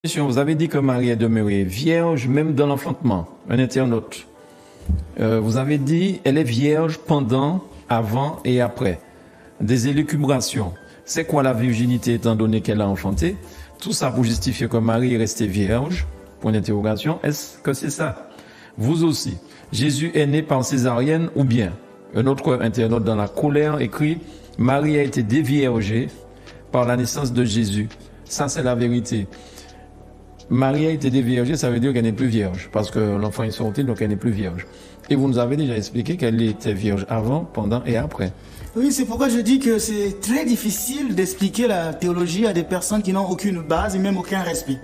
Vous avez dit que Marie est demeurée vierge même dans l'enfantement. Un internaute. Vous avez dit elle est vierge pendant, avant et après. Des élucubrations. C'est quoi la virginité étant donné qu'elle a enfanté? Tout ça pour justifier que Marie est restée vierge. Point d'interrogation. Est-ce que c'est ça? Vous aussi. Jésus est né par césarienne ou bien? Un autre internaute dans la colère écrit Marie a été déviergée par la naissance de Jésus. Ça c'est la vérité. Marie a été déviergée, ça veut dire qu'elle n'est plus vierge, parce que l'enfant est sorti, donc elle n'est plus vierge. Et vous nous avez déjà expliqué qu'elle était vierge avant, pendant et après. Oui, c'est pourquoi je dis que c'est très difficile d'expliquer la théologie à des personnes qui n'ont aucune base et même aucun respect.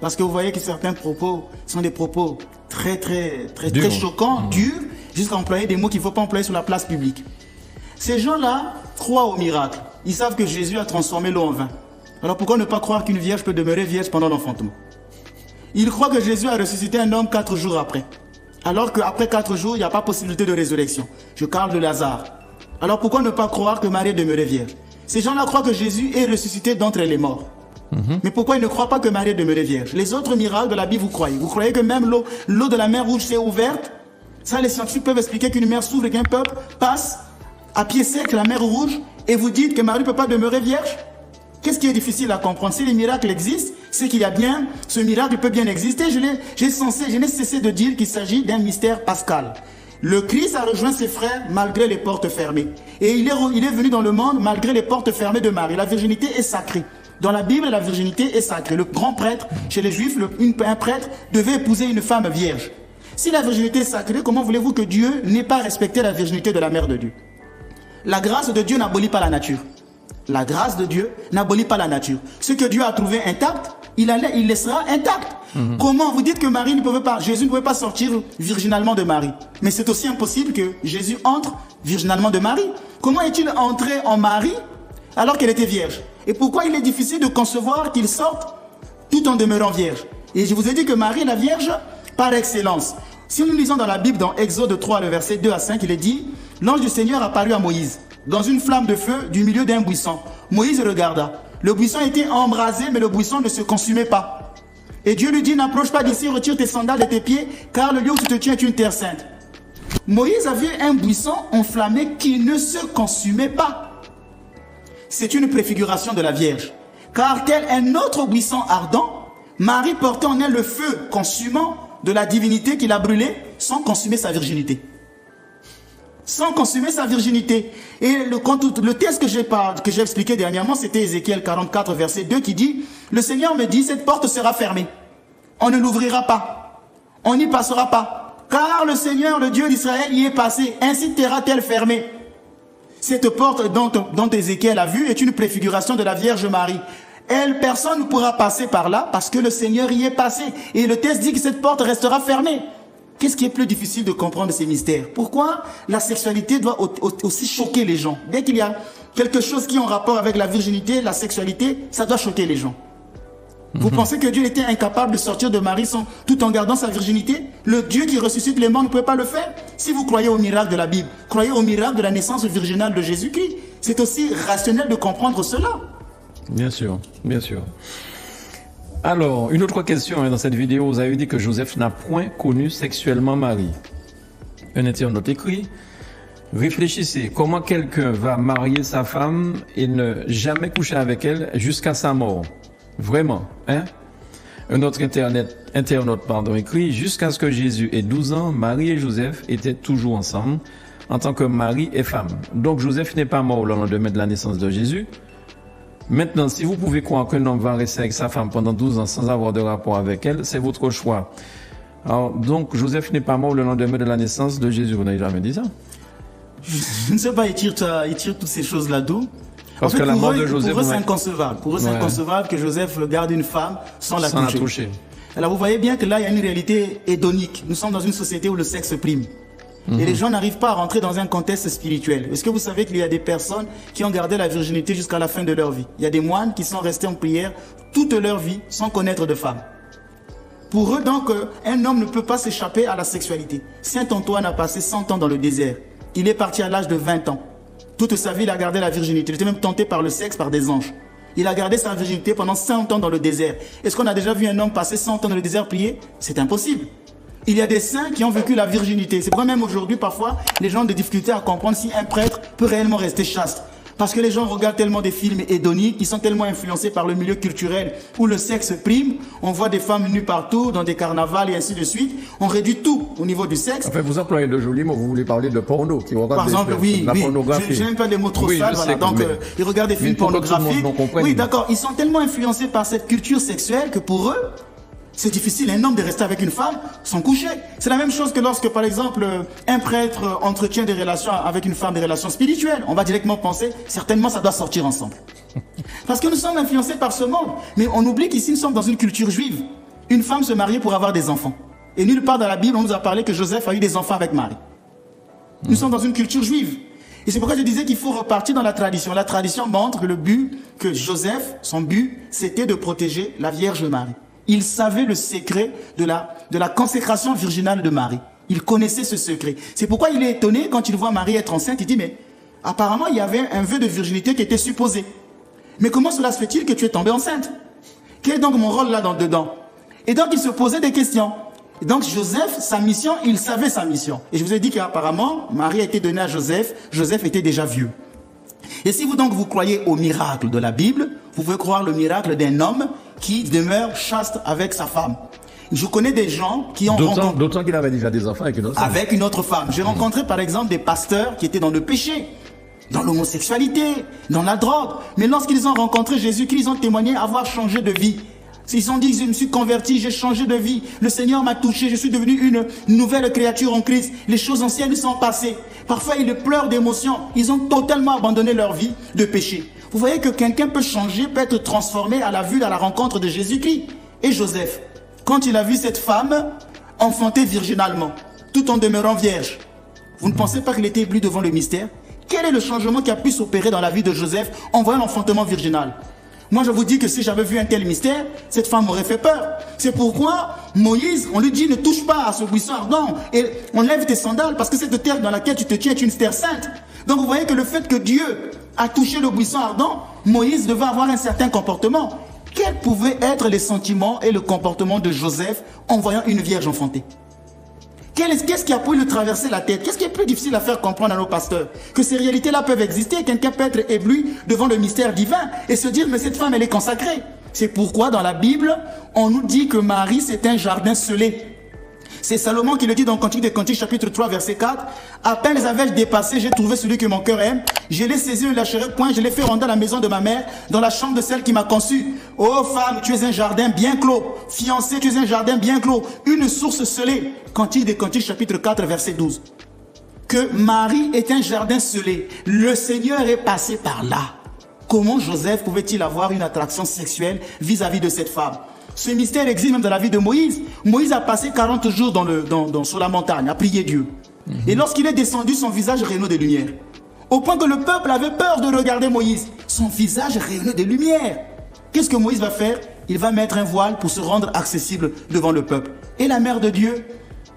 Parce que vous voyez que certains propos sont des propos très choquants, durs, jusqu'à employer des mots qu'il ne faut pas employer sur la place publique. Ces gens-là croient au miracle. Ils savent que Jésus a transformé l'eau en vin. Alors pourquoi ne pas croire qu'une vierge peut demeurer vierge pendant l'enfantement? Ils croient que Jésus a ressuscité un homme 4 jours après. Alors qu'après 4 jours, il n'y a pas possibilité de résurrection. Je parle de Lazare. Alors pourquoi ne pas croire que Marie est demeurée vierge? Ces gens-là croient que Jésus est ressuscité d'entre les morts. Mais pourquoi ils ne croient pas que Marie est demeurée vierge? Les autres miracles de la Bible, vous croyez? Vous croyez que même l'eau de la mer Rouge s'est ouverte? Ça, les scientifiques peuvent expliquer qu'une mer s'ouvre et qu'un peuple passe à pied sec la mer Rouge et vous dites que Marie ne peut pas demeurer vierge? Qu'est-ce qui est difficile à comprendre? Si les miracles existent, c'est qu'il y a bien, ce miracle peut bien exister. Je n'ai cessé de dire qu'il s'agit d'un mystère pascal. Le Christ a rejoint ses frères malgré les portes fermées. Et il est venu dans le monde malgré les portes fermées de Marie. La virginité est sacrée. Dans la Bible, la virginité est sacrée. Le grand prêtre, chez les Juifs, un prêtre devait épouser une femme vierge. Si la virginité est sacrée, comment voulez-vous que Dieu n'ait pas respecté la virginité de la mère de Dieu? La grâce de Dieu n'abolit pas la nature. La grâce de Dieu n'abolit pas la nature. Ce que Dieu a trouvé intact, il laissera intact. Comment vous dites que Marie ne pouvait pas, Jésus ne pouvait pas sortir virginalement de Marie? Mais c'est aussi impossible que Jésus entre virginalement de Marie. Comment est-il entré en Marie alors qu'elle était vierge? Et pourquoi il est difficile de concevoir qu'il sorte tout en demeurant vierge? Et je vous ai dit que Marie est la vierge par excellence. Si nous lisons dans la Bible, dans Exode 3, le verset 2 à 5, il est dit « L'ange du Seigneur apparut à Moïse dans une flamme de feu du milieu d'un buisson. Moïse regarda. Le buisson était embrasé, mais le buisson ne se consumait pas. Et Dieu lui dit, n'approche pas d'ici, retire tes sandales de tes pieds, car le lieu où tu te tiens est une terre sainte. Moïse a vu un buisson enflammé qui ne se consumait pas. C'est une préfiguration de la Vierge. Car tel un autre buisson ardent, Marie portait en elle le feu consumant de la divinité qui l'a brûlé sans consumer sa virginité. Sans consumer sa virginité. Et le texte que j'ai expliqué dernièrement, c'était Ézéchiel 44, verset 2, qui dit « Le Seigneur me dit, cette porte sera fermée. On ne l'ouvrira pas. On n'y passera pas. Car le Seigneur, le Dieu d'Israël, y est passé. Ainsi terra-t-elle fermée. » Cette porte dont Ézéchiel a vu est une préfiguration de la Vierge Marie. Personne ne pourra passer par là parce que le Seigneur y est passé. Et le texte dit que cette porte restera fermée. Qu'est-ce qui est plus difficile de comprendre de ces mystères? Pourquoi la sexualité doit aussi choquer les gens? Dès qu'il y a quelque chose qui est en rapport avec la virginité, la sexualité, ça doit choquer les gens. Vous pensez que Dieu était incapable de sortir de Marie tout en gardant sa virginité? Le Dieu qui ressuscite les morts ne pouvait pas le faire? Si vous croyez au miracle de la Bible, croyez au miracle de la naissance virginale de Jésus-Christ. C'est aussi rationnel de comprendre cela. Bien sûr, bien sûr. Alors, une autre question dans cette vidéo, vous avez dit que Joseph n'a point connu sexuellement Marie. Un internaute écrit, réfléchissez, comment quelqu'un va marier sa femme et ne jamais coucher avec elle jusqu'à sa mort? Vraiment, hein? Un autre internaute écrit, jusqu'à ce que Jésus ait 12 ans, Marie et Joseph étaient toujours ensemble en tant que mari et femme. Donc Joseph n'est pas mort le lendemain de la naissance de Jésus. Maintenant, si vous pouvez croire qu'un homme va rester avec sa femme pendant 12 ans sans avoir de rapport avec elle, c'est votre choix. Alors, donc, Joseph n'est pas mort le lendemain de la naissance de Jésus. Vous n'avez jamais dit ça? Je ne sais pas, il tire toutes ces choses-là d'où. Parce que la mort de Joseph... Pour eux, c'est inconcevable. Pour eux, c'est inconcevable que Joseph garde une femme sans la toucher. Alors, vous voyez bien que là, il y a une réalité hédonique. Nous sommes dans une société où le sexe prime. Et les gens n'arrivent pas à rentrer dans un contexte spirituel. Est-ce que vous savez qu'il y a des personnes qui ont gardé la virginité jusqu'à la fin de leur vie? Il y a des moines qui sont restés en prière toute leur vie sans connaître de femme. Pour eux, donc, un homme ne peut pas s'échapper à la sexualité. Saint Antoine a passé 100 ans dans le désert. Il est parti à l'âge de 20 ans. Toute sa vie, il a gardé la virginité. Il était même tenté par le sexe, par des anges. Il a gardé sa virginité pendant 100 ans dans le désert. Est-ce qu'on a déjà vu un homme passer 100 ans dans le désert prier? C'est impossible. Il y a des saints qui ont vécu la virginité. C'est pourquoi même aujourd'hui, parfois, les gens ont des difficultés à comprendre si un prêtre peut réellement rester chaste. Parce que les gens regardent tellement des films hédoniques, ils sont tellement influencés par le milieu culturel où le sexe prime. On voit des femmes nues partout, dans des carnavals et ainsi de suite. On réduit tout au niveau du sexe. Enfin, vous employez de jolis mots, vous voulez parler de porno. Par exemple, oui, la pornographie. Je n'aime pas des mots trop sales, voilà. Donc, ils regardent des films pornographiques. Oui, d'accord, ils sont tellement influencés par cette culture sexuelle que pour eux, c'est difficile, un homme de rester avec une femme sans coucher. C'est la même chose que lorsque, par exemple, un prêtre entretient des relations avec une femme, des relations spirituelles. On va directement penser, certainement, ça doit sortir ensemble. Parce que nous sommes influencés par ce monde. Mais on oublie qu'ici, nous sommes dans une culture juive. Une femme se mariait pour avoir des enfants. Et nulle part dans la Bible, on nous a parlé que Joseph a eu des enfants avec Marie. Nous sommes dans une culture juive. Et c'est pourquoi je disais qu'il faut repartir dans la tradition. La tradition montre que le but, que Joseph, son but, c'était de protéger la Vierge Marie. Il savait le secret de la consécration virginale de Marie. Il connaissait ce secret. C'est pourquoi il est étonné quand il voit Marie être enceinte. Il dit, mais apparemment, il y avait un vœu de virginité qui était supposé. Mais comment cela se fait-il que tu es tombée enceinte? Quel est donc mon rôle là dedans? Et donc, il se posait des questions. Et donc, Joseph, sa mission, il savait sa mission. Et je vous ai dit qu'apparemment, Marie a été donnée à Joseph. Joseph était déjà vieux. Et si vous croyez au miracle de la Bible, vous pouvez croire le miracle d'un homme qui demeure chaste avec sa femme. Je connais des gens qui ont rencontré... D'autant qu'il avait déjà des enfants avec une autre femme. Avec une autre femme. J'ai rencontré par exemple des pasteurs qui étaient dans le péché, dans l'homosexualité, dans la drogue. Mais lorsqu'ils ont rencontré Jésus-Christ, ils ont témoigné avoir changé de vie. Ils ont dit, je me suis converti, j'ai changé de vie. Le Seigneur m'a touché, je suis devenu une nouvelle créature en Christ. Les choses anciennes sont passées. Parfois, ils pleurent d'émotion. Ils ont totalement abandonné leur vie de péché. Vous voyez que quelqu'un peut changer, peut être transformé à la vue, à la rencontre de Jésus-Christ. Et Joseph, quand il a vu cette femme enfantée virginalement, tout en demeurant vierge, vous ne pensez pas qu'il était ébloui devant le mystère? Quel est le changement qui a pu s'opérer dans la vie de Joseph en voyant l'enfantement virginal? Moi, je vous dis que si j'avais vu un tel mystère, cette femme m'aurait fait peur. C'est pourquoi Moïse, on lui dit, ne touche pas à ce buisson ardent et enlève tes sandales parce que cette terre dans laquelle tu te tiens est une terre sainte. Donc, vous voyez que le fait que Dieu a touché le buisson ardent, Moïse devait avoir un certain comportement. Quels pouvaient être les sentiments et le comportement de Joseph en voyant une vierge enfantée? Qu'est-ce qui a pu lui traverser la tête? Qu'est-ce qui est plus difficile à faire comprendre à nos pasteurs? Que ces réalités-là peuvent exister. Quelqu'un peut être ébloui devant le mystère divin et se dire, mais cette femme, elle est consacrée. C'est pourquoi dans la Bible, on nous dit que Marie, c'est un jardin scellé. C'est Salomon qui le dit dans Cantique des Cantiques, chapitre 3, verset 4. À peine les avais-je dépassés, j'ai trouvé celui que mon cœur aime. Je l'ai saisi, ne lâcherai point, je l'ai fait rentrer à la maison de ma mère, dans la chambre de celle qui m'a conçu. Ô femme, tu es un jardin bien clos. Fiancée, tu es un jardin bien clos. Une source scellée. Cantique des Cantiques, chapitre 4, verset 12. Que Marie est un jardin scellé. Le Seigneur est passé par là. Comment Joseph pouvait-il avoir une attraction sexuelle vis-à-vis de cette femme? Ce mystère existe même dans la vie de Moïse. Moïse a passé 40 jours sur la montagne à prier Dieu. Et lorsqu'il est descendu, son visage rayonnait de lumière. Au point que le peuple avait peur de regarder Moïse. Son visage rayonnait de lumière. Qu'est-ce que Moïse va faire? Il va mettre un voile pour se rendre accessible devant le peuple. Et la mère de Dieu,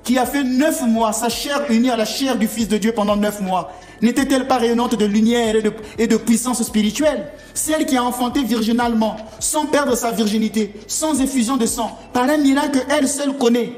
qui a fait 9 mois, sa chair unie à la chair du Fils de Dieu pendant 9 mois, n'était-elle pas rayonnante de lumière et de puissance spirituelle? Celle qui a enfanté virginalement, sans perdre sa virginité, sans effusion de sang, par un miracle qu'elle seule connaît.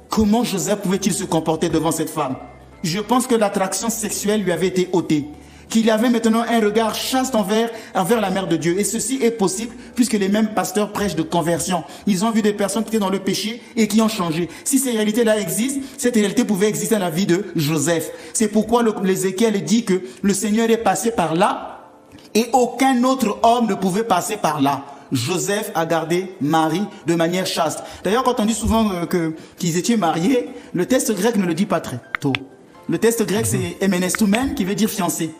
Comment Joseph pouvait-il se comporter devant cette femme? Je pense que l'attraction sexuelle lui avait été ôtée, qu'il avait maintenant un regard chaste envers la mère de Dieu. Et ceci est possible puisque les mêmes pasteurs prêchent de conversion. Ils ont vu des personnes qui étaient dans le péché et qui ont changé. Si ces réalités-là existent, cette réalité pouvait exister dans la vie de Joseph. C'est pourquoi l'Ézéchiel dit que le Seigneur est passé par là et aucun autre homme ne pouvait passer par là. Joseph a gardé Marie de manière chaste. D'ailleurs, quand on dit souvent qu'ils étaient mariés, le texte grec ne le dit pas très tôt. Le texte grec, c'est emenestoumen, qui veut dire fiancé.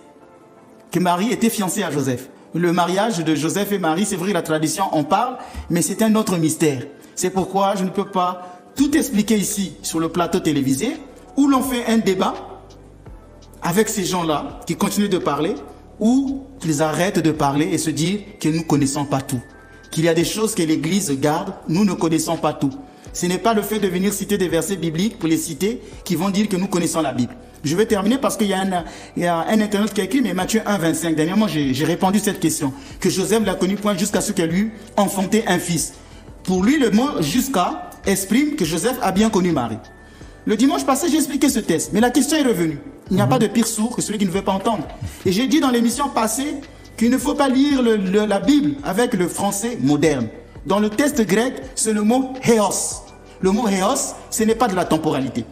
Que Marie était fiancée à Joseph. Le mariage de Joseph et Marie, c'est vrai, la tradition en parle, mais c'est un autre mystère. C'est pourquoi je ne peux pas tout expliquer ici sur le plateau télévisé, où l'on fait un débat avec ces gens-là qui continuent de parler, ou qu'ils arrêtent de parler et se dire que nous ne connaissons pas tout. Qu'il y a des choses que l'Église garde, nous ne connaissons pas tout. Ce n'est pas le fait de venir citer des versets bibliques pour les citer qui vont dire que nous connaissons la Bible. Je vais terminer parce qu'il y a un internaute qui a écrit, mais Matthieu 1, 25. Dernièrement, j'ai répondu cette question. Que Joseph l'a connu point jusqu'à ce qu'elle eût enfanté un fils. Pour lui, le mot jusqu'à exprime que Joseph a bien connu Marie. Le dimanche passé, j'ai expliqué ce test, mais la question est revenue. Il n'y a pas de pire sourd que celui qui ne veut pas entendre. Et j'ai dit dans l'émission passée qu'il ne faut pas lire la Bible avec le français moderne. Dans le test grec, c'est le mot héos. Le mot héos, ce n'est pas de la temporalité.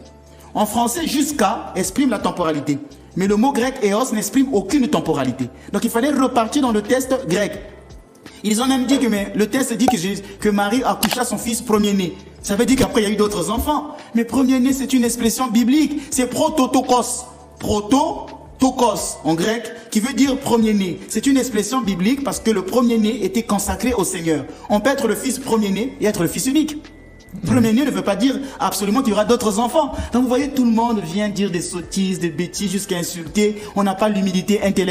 En français, jusqu'à exprime la temporalité. Mais le mot grec héos n'exprime aucune temporalité. Donc il fallait repartir dans le test grec. Ils ont même dit que le test dit que Marie accoucha son fils premier-né. Ça veut dire qu'après il y a eu d'autres enfants. Mais premier-né, c'est une expression biblique. C'est prototokos. Prototokos en grec, qui veut dire premier-né. C'est une expression biblique parce que le premier-né était consacré au Seigneur. On peut être le fils premier-né et être le fils unique. Premier-né ne veut pas dire absolument qu'il y aura d'autres enfants. Donc vous voyez, tout le monde vient dire des sottises, des bêtises jusqu'à insulter. On n'a pas l'humilité intellectuelle.